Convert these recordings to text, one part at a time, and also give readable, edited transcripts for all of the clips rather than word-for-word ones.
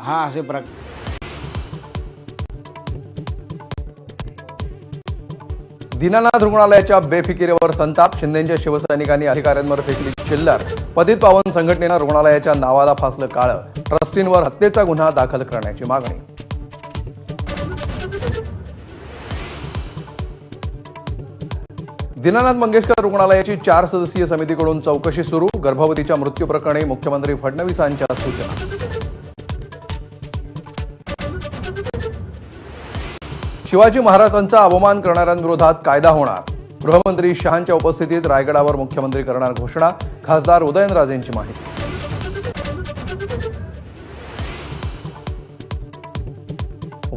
हा असे प्रकार दीनानाथ रुग्णालयाच्या बेफिकिरीवर संताप. शिंदेच्या शिवसैनिकांनी अधिकाऱ्यांवर फेकली चिल्लर. पतित पावन संघटनेनं रुग्णालयाच्या नावाला फासलं काळं. ट्रस्टींवर हत्येचा गुन्हा दाखल करण्याची मागणी. दीनानाथ मंगेशकर रुग्णालयाची 4 सदस्यीय समितीकडून चौकशी सुरू. गर्भवतीच्या मृत्यूप्रकरणी मुख्यमंत्री फडणवीसांच्या सूचना. शिवाजी महाराजांचा अवमान करणाऱ्यांविरोधात कायदा होणार. गृहमंत्री शहांच्या उपस्थितीत रायगडावर मुख्यमंत्री करणार घोषणा. खासदार उदयनराजेंची माहिती.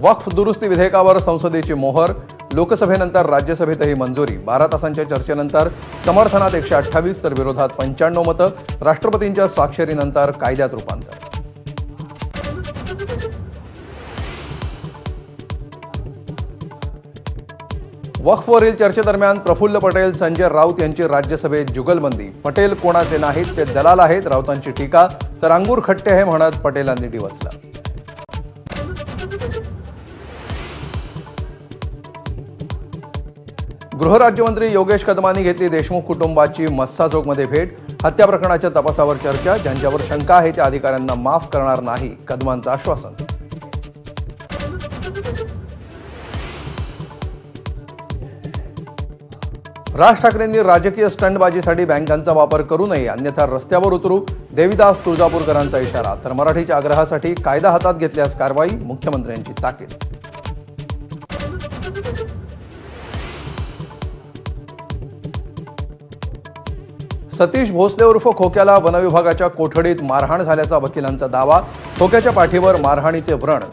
वक्फ दुरुस्ती विधेयकावर संसदेची मोहर. लोकसभेनंतर राज्यसभेतही मंजुरी. 12 तासांच्या चर्चेनंतर समर्थनात 128 तर विरोधात 95 मतं. राष्ट्रपतींच्या स्वाक्षरीनंतर कायद्यात रूपांतर. वक्फवरील चर्चेदरम्यान प्रफुल्ल पटेल, संजय राऊत यांची राज्यसभेत जुगलबंदी. पटेल कोणाचे नाहीत, ते दलाल आहेत, राऊतांची टीका. तर अंगूर खट्टे हे म्हणत पटेलांनी डिवचलं. गृहराज्यमंत्री योगेश कदमांनी घेतली देशमुख कुटुंबाची मस्साजोगमध्ये भेट. हत्या प्रकरणाच्या तपासावर चर्चा. ज्यांच्यावर शंका आहे त्या अधिकाऱ्यांना माफ करणार नाही, कदमांचं आश्वासन. राज ठाकरेंनी राजकीय स्टंटबाजीसाठी बँकांचा वापर करू नये, अन्यथा रस्त्यावर उतरू. देविदास तुळजापूरकरांचा इशारा. तर मराठीच्या आग्रहासाठी कायदा हातात घेतल्यास कारवाई, मुख्यमंत्र्यांची ताकीद. सतीश भोसले उर्फ खोक्याला वनविभागाच्या कोठडीत मारहाण झाल्याचा वकिलांचा दावा. खोक्याच्या पाठीवर मारहाणीचे व्रण.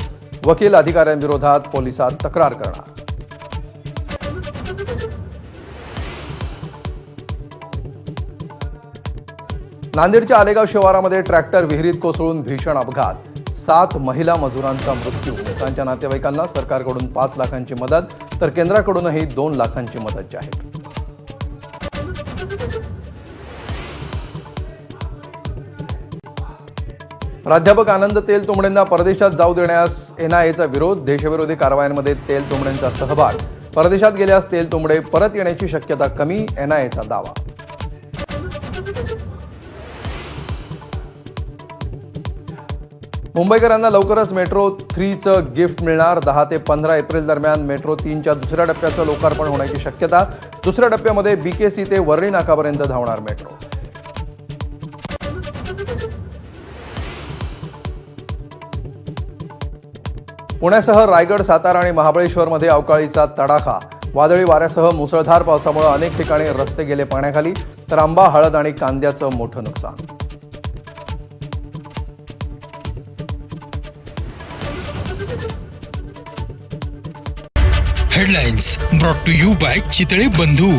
वकील अधिकाऱ्यांविरोधात पोलिसात तक्रार करणार. नांदेडच्या आलेगाव शिवारामध्ये ट्रॅक्टर विहिरीत कोसळून भीषण अपघात. 7 महिला मजुरांचा मृत्यू. मृतांच्या नातेवाईकांना सरकारकडून 5 लाखांची मदत, तर केंद्राकडूनही 2 लाखांची मदत जाहीर. प्राध्यापक आनंद तेलतुंबडेंना परदेशात जाऊ देण्यास एनआयएचा विरोध. देशविरोधी कारवायांमध्ये तेलतुंबडेंचा सहभाग. परदेशात गेल्यास तेलतुंबडे परत येण्याची शक्यता कमी, एनआयएचा दावा. मुंबईकरांना लवकरच मेट्रो 3चं गिफ्ट मिळणार. 10 ते 15 एप्रिल दरम्यान मेट्रो 3च्या दुसऱ्या टप्प्याचं लोकार्पण होण्याची शक्यता. दुसऱ्या टप्प्यामध्ये बीकेसी ते वरळी नाकापर्यंत धावणार मेट्रो. पुण्यासह रायगड, सातारा आणि महाबळेश्वरमध्ये अवकाळीचा तडाखा. वादळी वाऱ्यासह मुसळधार पावसामुळे अनेक ठिकाणी रस्ते गेले पाण्याखाली. तर आंबा, हळद आणि कांद्याचं मोठं नुकसान. Headlines brought to you by Chitale बंधू.